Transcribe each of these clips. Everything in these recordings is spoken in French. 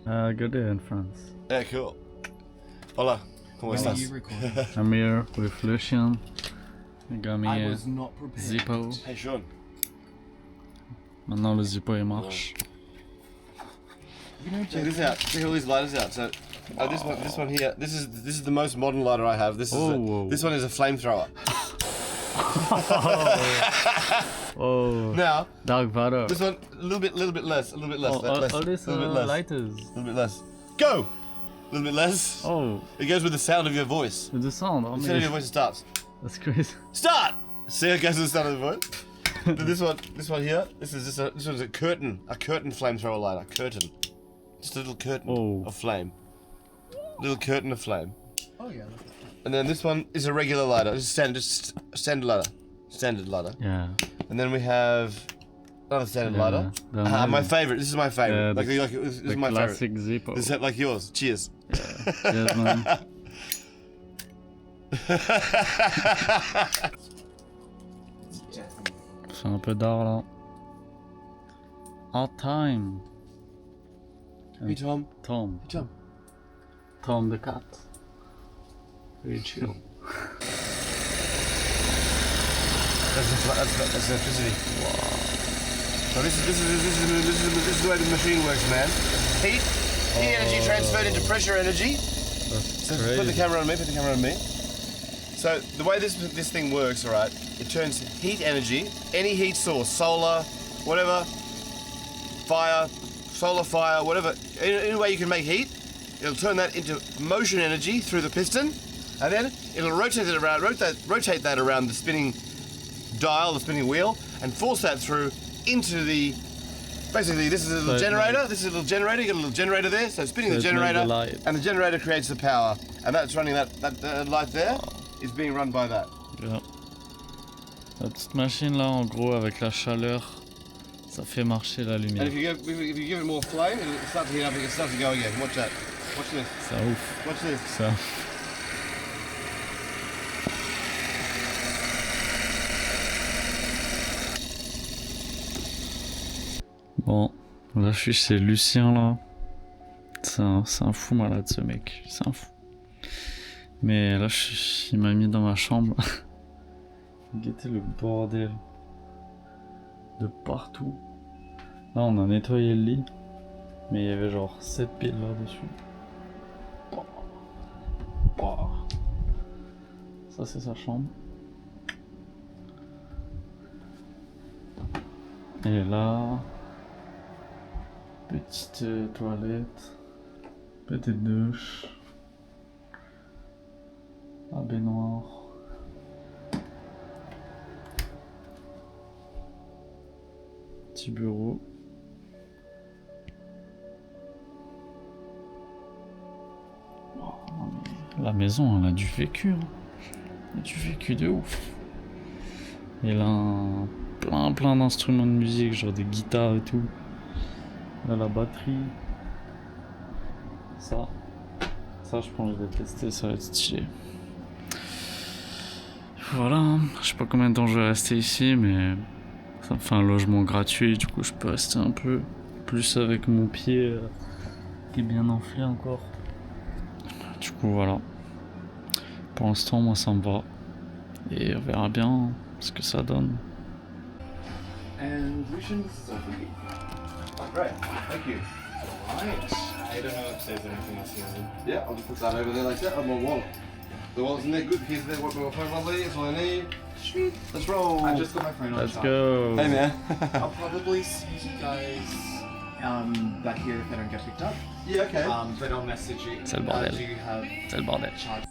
Good day in France. Yeah, cool. Hola, ¿cómo When are estás? you recording? I'm here with Lucien. Gami I et was not prepared. Zippo. Hey, Sean. Maintenant le Zippo il marche. You know, Check this out. Check all these lighters out. So, this one here. This is the most modern lighter I have. This is Oh. this one is a flamethrower. Oh, Now, Dark Vader. this one a little bit less, a little bit less, all less, these a little bit less, lighters. a little bit less. Go. A little bit less. Oh, It goes with the sound of your voice. with the sound. Oh, The sound of your man. voice starts. That's crazy. Start. See, it goes with the sound of the voice. But this one here. This one's a curtain flamethrower lighter. Curtain. Just a little curtain Oh. of flame. Little curtain of flame. Oh yeah. And then this one is a regular lighter. It's just standard lighter. Standard lighter. Yeah. And then we have another standard Yeah, lighter. the My one- favorite. This is my favorite. Yeah, This the is my favorite. classic Zippo. This is like yours. Cheers. Cheers, man. C'est un peu d'art là. Art time. Hey Tom. Tom. Hey Tom. Tom the cat. Very chill. That's electricity. Wow. So this is the way the machine works, man. Heat energy transferred into pressure energy. That's So crazy. put the camera on me. Put the camera on me. So the way this thing works, all right, it turns heat energy, any heat source, solar, whatever, fire, solar fire, whatever, any way you can make heat, it'll turn that into motion energy through the piston, and then it'll rotate that around the spinning dial, the spinning wheel, and force that through into the. Basically, this is a little So it generator. makes- This is a little generator. You got a little generator there, so spinning So the it makes the generator, light. and the generator creates the power, and that's running that light there is being run by that. Yeah. La petite machine là, en gros, avec la chaleur, ça fait marcher la And lumière. if you give it more flame, it'll start to heat up. It starts to go again. Watch that. Watch this. Ça ouf. Watch this. Ça. Bon, là je suis chez Lucien là. C'est un fou malade ce mec, c'est un fou. Mais là il m'a mis dans ma chambre. Guettez le bordel. De partout. Là on a nettoyé le lit. Mais il y avait genre 7 piles là-dessus. Bah. Ça c'est sa chambre. Et là, petite toilette, petite douche, un baignoire. Petit bureau. Oh, non, mais la maison, elle a du vécu. Hein. Elle a du vécu de ouf. Elle a plein d'instruments de musique, genre des guitares et tout. Là, la batterie. Ça, je pense que je vais tester, ça va être stylé. Voilà, hein. Je sais pas combien de temps je vais rester ici, mais ça me fait un logement gratuit, du coup je peux rester un peu plus avec mon pied qui est bien enflé encore. Du coup voilà. Pour l'instant moi ça me va. Et on verra bien ce que ça donne. And Lucian, this is all for you. Great. Thank you. Alright. I don't know if there's anything else you need. Yeah, I'll just put that over there like that on my wallet. The wallet's in there. Good. Keys there. What my phone lovely. That's all I need. Sweet. Let's roll. I just got my phone on Let's charge. go! Hey man. I'll probably see you guys back here if they don't get picked up. Yeah. Okay. But I'll message you. C'est le bordel. Do you have C'est le bordel. charge?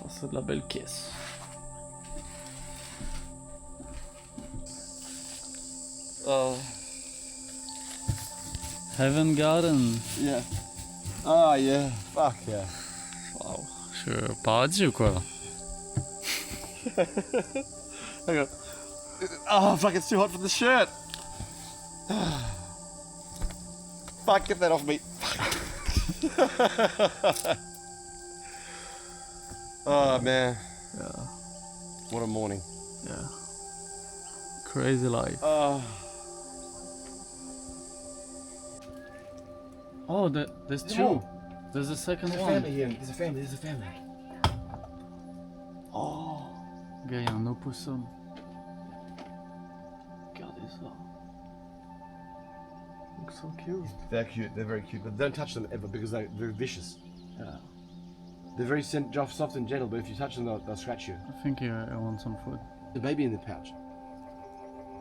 Ça, c'est de la belle caisse. Heaven Garden. Yeah. Oh yeah. Fuck yeah. Waouh, je suis au paradis ou quoi là? Hang on. Oh fuck! It's too hot for the shirt. Fuck! Get that off me. Oh man. Yeah. What a morning. Yeah. crazy life. Oh, there's two. more. There's a second There's a one. family here. There's a family. There's a family. Oh, gars, il y a un opossum. Regardez ça. Looks so cute. They're cute. They're very cute. But don't touch them ever because they're vicious. Yeah. They're very soft and gentle, but if you touch them, they'll scratch you. I think I want some food. The baby in the pouch.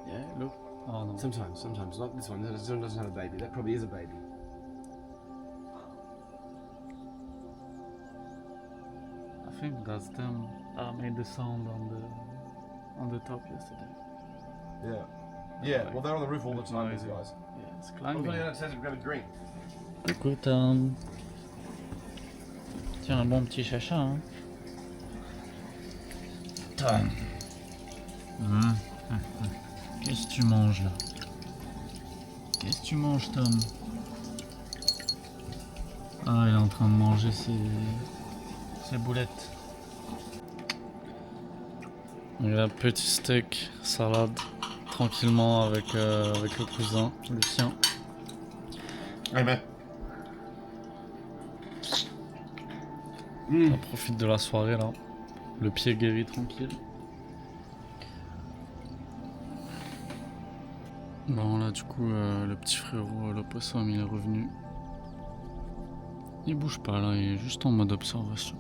Yeah, look. Oh no. Sometimes. Not this one. This one doesn't have a baby. That probably is a baby. I think that's them that made the sound on the top yesterday. Yeah. Yeah. Well, they're on the roof all the time, these guys. Yeah, it's I'm climbing. going downstairs and grab a drink. Écoute, tiens, un bon petit chacha, hein. Putain. Qu'est-ce que tu manges là? Qu'est-ce que tu manges, Tom? Ah, il est en train de manger ses boulettes. Un petit steak, salade, tranquillement avec le cousin, Lucien. Hey, man. On profite de la soirée là. Le pied guéri tranquille. Bon là du coup le petit frérot l'opossum il est revenu. Il bouge pas là, il est juste en mode observation.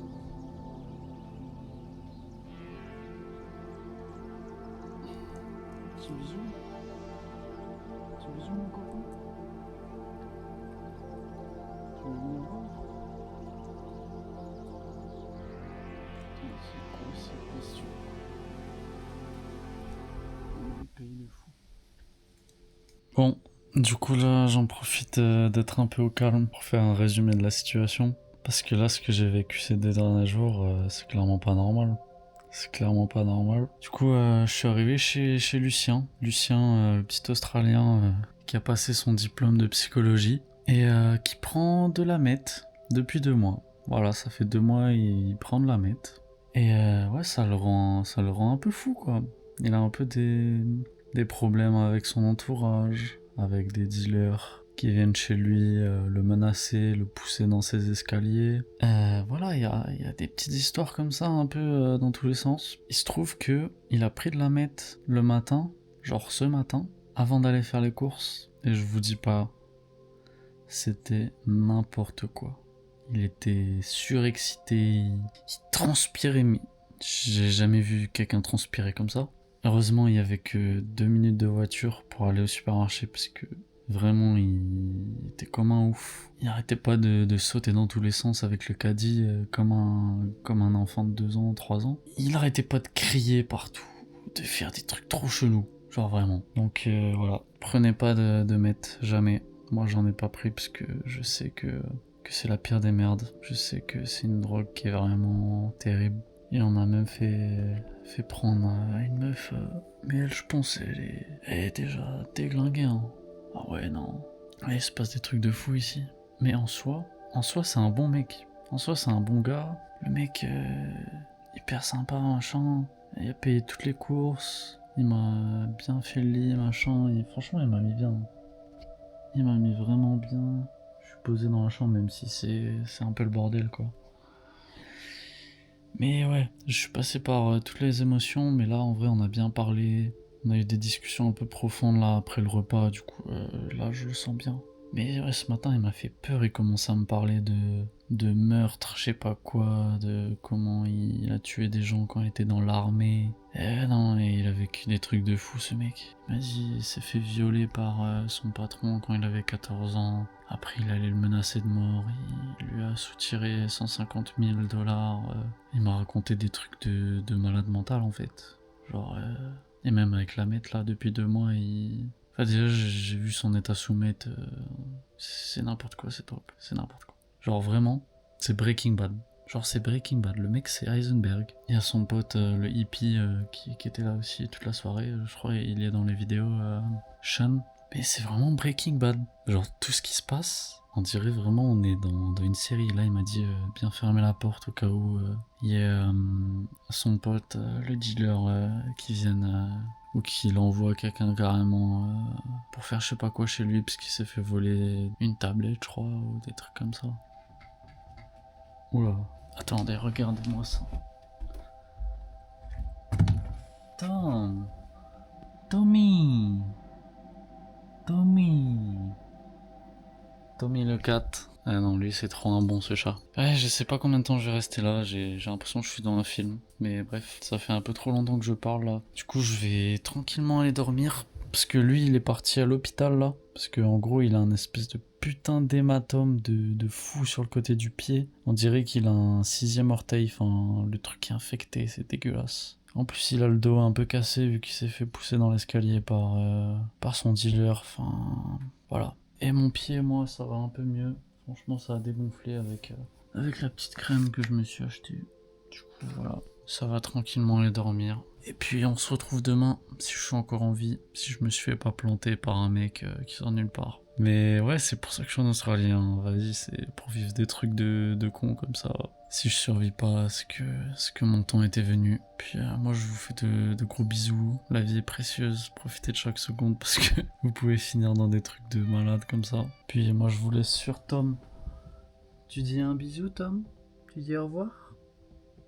Petit bisou. Petit bisou mon copain. Tu veux venir voir? C'est quoi cette question? Le pays de fou. Bon, du coup là j'en profite d'être un peu au calme pour faire un résumé de la situation. Parce que là ce que j'ai vécu ces 2 derniers jours, c'est clairement pas normal. C'est clairement pas normal. Du coup je suis arrivé chez Lucien. Lucien, le petit Australien qui a passé son diplôme de psychologie. Et qui prend de la meth depuis 2 mois. Voilà, ça fait 2 mois il prend de la meth. Et ouais, ça le rend un peu fou quoi. Il a un peu des problèmes avec son entourage, avec des dealers qui viennent chez lui le menacer, le pousser dans ses escaliers. Voilà, il y a des petites histoires comme ça un peu dans tous les sens. Il se trouve que il a pris de la meth le matin, genre ce matin, avant d'aller faire les courses. Et je vous dis pas, c'était n'importe quoi. Il était surexcité, il transpirait, mais j'ai jamais vu quelqu'un transpirer comme ça. Heureusement, il y avait que 2 minutes de voiture pour aller au supermarché parce que vraiment, il était comme un ouf. Il arrêtait pas de sauter dans tous les sens avec le caddie comme un enfant de 2 ans, 3 ans. Il arrêtait pas de crier partout, de faire des trucs trop chelous, genre vraiment. Donc voilà, prenez pas de meth, jamais. Moi, j'en ai pas pris parce que je sais que c'est la pire des merdes. Je sais que c'est une drogue qui est vraiment terrible. Et on a même fait prendre à une meuf, mais elle, je pense, elle est déjà déglinguée, hein. Ah ouais, non. Ouais, il se passe des trucs de fou ici. Mais en soi, c'est un bon mec. En soi, c'est un bon gars. Le mec, hyper sympa, machin. Il a payé toutes les courses. Il m'a bien fait le lit, machin. Et franchement, il m'a mis bien. Il m'a mis vraiment bien. Je suis posé dans la chambre, même si c'est un peu le bordel, quoi. Mais ouais, je suis passé par toutes les émotions, mais là, en vrai, on a bien parlé. On a eu des discussions un peu profondes, là, après le repas, du coup, là, je le sens bien. Mais ouais, ce matin, il m'a fait peur, il commençait à me parler de meurtre, je sais pas quoi, de comment il a tué des gens quand il était dans l'armée. Non, et il a vécu des trucs de fou, ce mec. Il m'a dit, il s'est fait violer par son patron quand il avait 14 ans. Après, il allait le menacer de mort, il lui a soutiré 150 000 $. Il m'a raconté des trucs de malade mental, en fait. Genre, et même avec la meth, là, depuis 2 mois, Enfin, déjà, j'ai vu son état soumettre. C'est n'importe quoi, cette drogue. C'est n'importe quoi. Genre, vraiment, c'est Breaking Bad. Genre, c'est Breaking Bad. Le mec, c'est Heisenberg. Il y a son pote, le hippie, qui était là aussi toute la soirée. Je crois il est dans les vidéos, Sean. Mais c'est vraiment Breaking Bad. Genre, tout ce qui se passe, on dirait vraiment on est dans une série. Là, il m'a dit bien fermer la porte au cas où il y a son pote, le dealer, qui vienne Ou qu'il envoie quelqu'un carrément pour faire je sais pas quoi chez lui parce qu'il s'est fait voler une tablette, je crois, ou des trucs comme ça. Oula. Attendez, regardez-moi ça. Tom. Tommy. Tommy le cat. Ah non, lui c'est trop un bon ce chat. Ouais, je sais pas combien de temps je vais rester là, j'ai l'impression que je suis dans un film. Mais bref, ça fait un peu trop longtemps que je parle là. Du coup, je vais tranquillement aller dormir. Parce que lui, il est parti à l'hôpital là. Parce que en gros, il a un espèce de putain d'hématome de fou sur le côté du pied. On dirait qu'il a un 6e orteil, enfin le truc est infecté, c'est dégueulasse. En plus, il a le dos un peu cassé vu qu'il s'est fait pousser dans l'escalier par son dealer. Enfin, voilà. Et mon pied, moi, ça va un peu mieux. Franchement, ça a dégonflé avec la petite crème que je me suis achetée. Du coup, voilà. Ça va tranquillement aller dormir. Et puis, on se retrouve demain, si je suis encore en vie. Si je me suis fait pas planter par un mec qui sort nulle part. Mais ouais, c'est pour ça que je suis en Australie. Hein. Vas-y, c'est pour vivre des trucs de con comme ça. Si je survis pas, c'est que mon temps était venu. Puis moi, je vous fais de gros bisous. La vie est précieuse. Profitez de chaque seconde parce que vous pouvez finir dans des trucs de malade comme ça. Puis moi, je vous laisse sur Tom. Tu dis un bisou, Tom? Tu dis au revoir?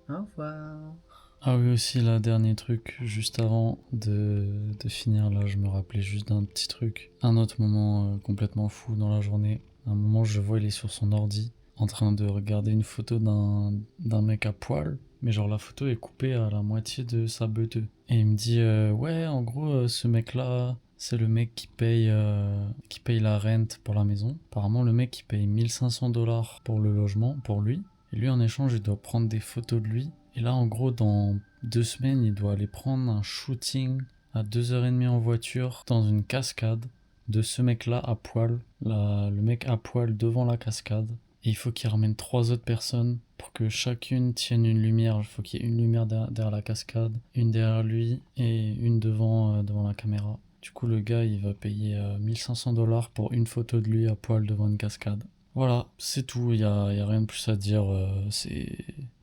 Au revoir. Ah oui aussi, là, dernier truc, juste avant de finir, là, je me rappelais juste d'un petit truc. Un autre moment complètement fou dans la journée. Un moment, je vois, il est sur son ordi, en train de regarder une photo d'un mec à poil. Mais genre, la photo est coupée à la moitié de sa beuteux. Et il me dit, ouais, en gros, ce mec-là, c'est le mec qui paye la rente pour la maison. Apparemment, le mec, il paye 1500 $ pour le logement, pour lui. Et lui, en échange, il doit prendre des photos de lui. Et là, en gros, dans 2 semaines, il doit aller prendre un shooting à 2h30 en voiture dans une cascade de ce mec-là à poil. Le mec à poil devant la cascade. Et il faut qu'il ramène 3 autres personnes pour que chacune tienne une lumière. Il faut qu'il y ait une lumière derrière la cascade, une derrière lui et une devant la caméra. Du coup, le gars, il va payer 1500 $ pour une photo de lui à poil devant une cascade. Voilà, c'est tout. Il y a rien de plus à dire.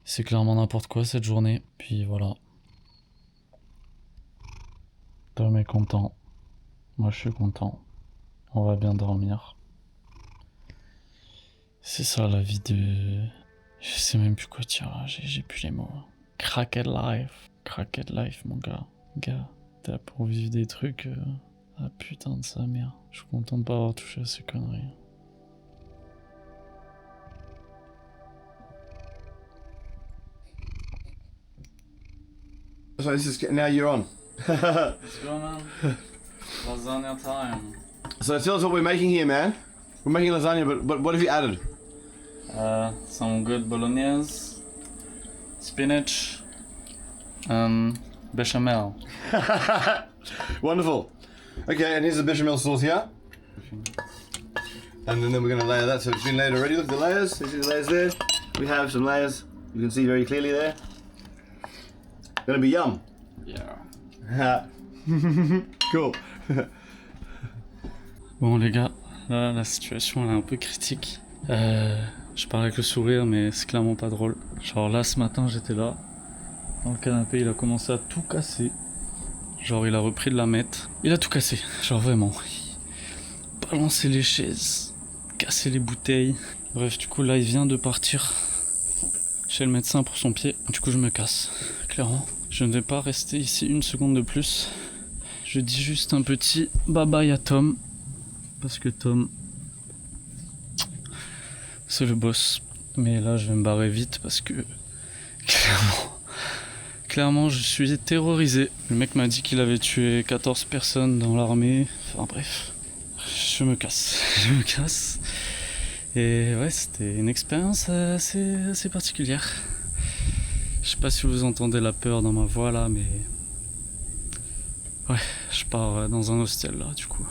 C'est clairement n'importe quoi cette journée. Puis voilà. Tom est content. Moi, je suis content. On va bien dormir. C'est ça la vie de... Je sais même plus quoi dire, j'ai plus les mots. Cracked life. Cracked life, mon gars. Gars, t'es là pour vivre des trucs... Ah putain de sa mère. Je suis content de pas avoir touché à ces conneries. So this is now you're on. Let's go, man. Lasagna time. So tell us what we're making here, man. We're making lasagna, but what have you added? Some good bolognese, spinach, and bechamel. Wonderful. Okay, and here's the bechamel sauce here. And then we're going to layer that. So it's been layered already. Look at the layers. You see the layers there? We have some layers. You can see very clearly there. Gonna be yum. Yeah. Cool. Bon les gars, là la situation elle est un peu critique. Je parle avec le sourire mais c'est clairement pas drôle. Genre là ce matin j'étais là, dans le canapé, il a commencé à tout casser. Genre il a repris de la mette. Il a tout cassé, genre vraiment. Il balançait les chaises, cassé les bouteilles. Bref du coup là il vient de partir chez le médecin pour son pied. Du coup je me casse, clairement. Je ne vais pas rester ici une seconde de plus. Je dis juste un petit bye bye à Tom. Parce que Tom, c'est le boss. Mais là, je vais me barrer vite parce que clairement, je suis terrorisé. Le mec m'a dit qu'il avait tué 14 personnes dans l'armée. Enfin bref, je me casse. Je me casse. Et ouais, c'était une expérience assez particulière. Je sais pas si vous entendez la peur dans ma voix là, mais ouais, je pars dans un hostel là, du coup.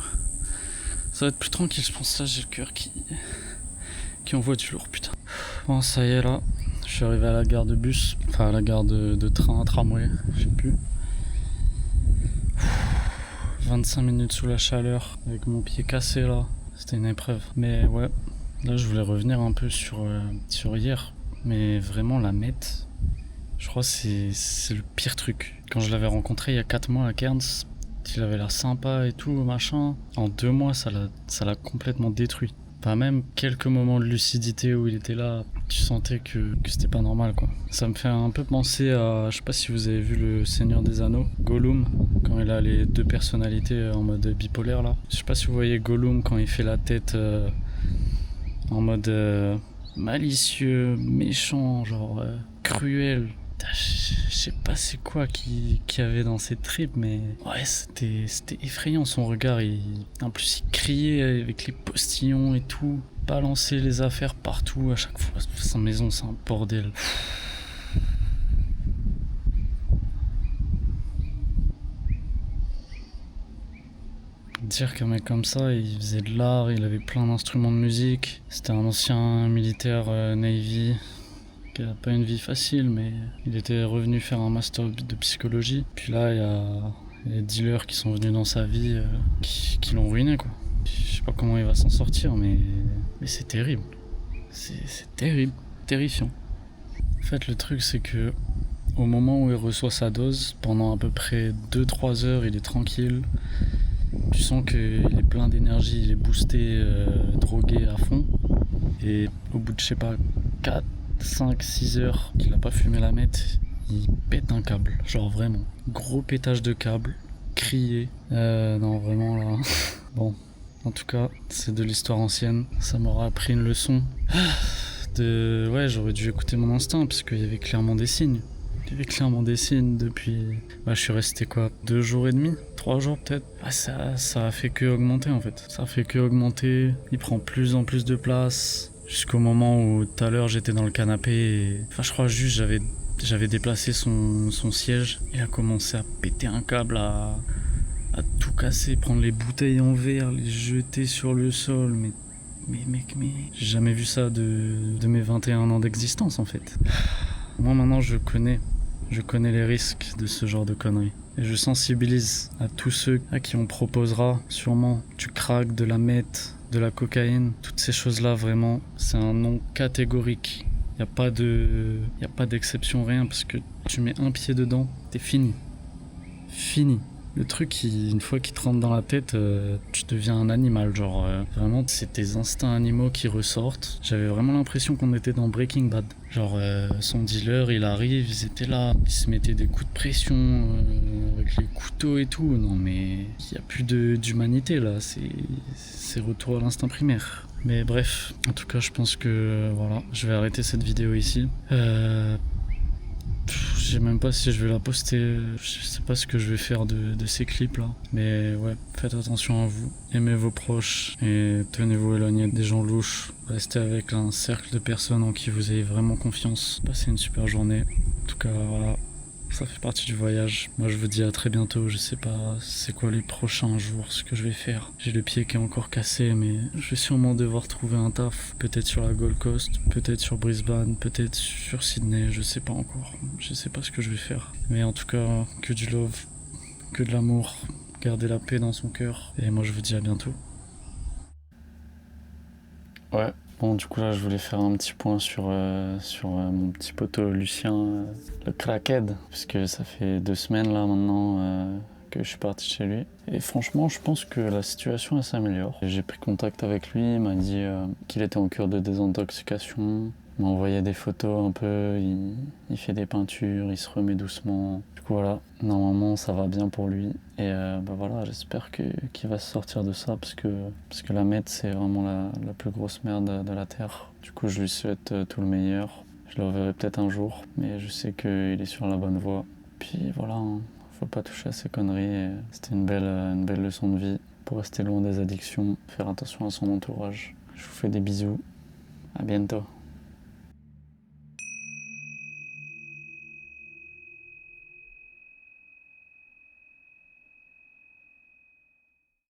Ça va être plus tranquille, je pense. Là, j'ai le cœur qui envoie du lourd, putain. Bon, ça y est là, je suis arrivé à la gare de bus, enfin à la gare de train, tramway, je sais plus. 25 minutes sous la chaleur, avec mon pied cassé là, c'était une épreuve. Mais ouais, là je voulais revenir un peu sur hier, mais vraiment la mette. Je crois que c'est le pire truc. Quand je l'avais rencontré il y a 4 mois à Cairns, il avait l'air sympa et tout, machin. En 2 mois, ça l'a complètement détruit. Enfin, même quelques moments de lucidité où il était là, tu sentais que c'était pas normal, quoi. Ça me fait un peu penser à, je sais pas si vous avez vu Le Seigneur des Anneaux, Gollum, quand il a les 2 personnalités en mode bipolaire, là. Je sais pas si vous voyez Gollum quand il fait la tête en mode malicieux, méchant, genre cruel. Je sais pas c'est quoi qu'il y avait dans ses tripes, mais ouais, c'était effrayant son regard. En plus, il criait avec les postillons et tout, balançait les affaires partout à chaque fois. Sa maison, c'est un bordel. Dire qu'un mec comme ça, il faisait de l'art, il avait plein d'instruments de musique. C'était un ancien militaire Navy. Qui a pas une vie facile, mais il était revenu faire un master de psychologie. Puis là, il y a les dealers qui sont venus dans sa vie qui l'ont ruiné, quoi. Je sais pas comment il va s'en sortir, mais c'est terrible. C'est terrible, terrifiant. En fait, le truc, c'est que au moment où il reçoit sa dose, pendant à peu près 2-3 heures, il est tranquille. Tu sens qu'il est plein d'énergie, il est boosté, drogué à fond. Et au bout de, je sais pas, 5-6 heures qu'il a pas fumé la meth, il pète un câble, genre vraiment. Gros pétage de câble, crier. Non, vraiment là. Bon, en tout cas, c'est de l'histoire ancienne. Ça m'aura appris une leçon. Ouais, j'aurais dû écouter mon instinct, parce qu'il y avait clairement des signes. Il y avait clairement des signes depuis. Je suis resté quoi, 2 jours et demi, 3 jours peut-être. Ça a fait que augmenter en fait. Ça a fait que augmenter. Il prend plus en plus de place. Jusqu'au moment où tout à l'heure j'étais dans le canapé et... Enfin je crois juste j'avais déplacé son siège. Il a commencé à péter un câble, à tout casser, prendre les bouteilles en verre, les jeter sur le sol. Mais mec, j'ai jamais vu ça de mes 21 ans d'existence en fait. Moi maintenant je connais les risques de ce genre de conneries. Et je sensibilise à tous ceux à qui on proposera sûrement du crack, de la meth, de la cocaïne, toutes ces choses-là, vraiment, c'est un non catégorique. Y a pas d'exception, rien, parce que tu mets un pied dedans, t'es fini. Fini. Le truc, une fois qu'il te rentre dans la tête, tu deviens un animal, genre vraiment, c'est tes instincts animaux qui ressortent. J'avais vraiment l'impression qu'on était dans Breaking Bad. Genre, son dealer, il arrive, ils étaient là, ils se mettaient des coups de pression avec les couteaux et tout. Non mais, il n'y a plus d'humanité là, c'est retour à l'instinct primaire. Mais bref, en tout cas, je pense que voilà, je vais arrêter cette vidéo ici. Je sais même pas si je vais la poster, je sais pas ce que je vais faire de ces clips là. Mais ouais, faites attention à vous, aimez vos proches et tenez-vous éloignés des gens louches. Restez avec un cercle de personnes en qui vous avez vraiment confiance. Passez une super journée. En tout cas, voilà, ça fait partie du voyage. Moi je vous dis à très bientôt, je sais pas c'est quoi les prochains jours, ce que je vais faire. J'ai le pied qui est encore cassé, mais je vais sûrement devoir trouver un taf. Peut-être sur la Gold Coast, peut-être sur Brisbane, peut-être sur Sydney, je sais pas encore. Je sais pas ce que je vais faire. Mais en tout cas, que du love, que de l'amour, gardez la paix dans son cœur. Et moi je vous dis à bientôt. Ouais. Bon, du coup, là, je voulais faire un petit point sur mon petit poteau Lucien, le crackhead, parce que ça fait 2 semaines, là, maintenant, que je suis parti chez lui. Et franchement, je pense que la situation, elle s'améliore. J'ai pris contact avec lui, il m'a dit qu'il était en cure de désintoxication. Il m'a envoyé des photos un peu, il fait des peintures, il se remet doucement. Du coup, voilà, normalement, ça va bien pour lui. Et voilà, j'espère qu'il va se sortir de ça, parce que la meth, c'est vraiment la plus grosse merde de la Terre. Du coup, je lui souhaite tout le meilleur. Je le reverrai peut-être un jour, mais je sais qu'il est sur la bonne voie. Puis voilà, hein, faut pas toucher à ces conneries. C'était une belle leçon de vie pour rester loin des addictions, faire attention à son entourage. Je vous fais des bisous, à bientôt.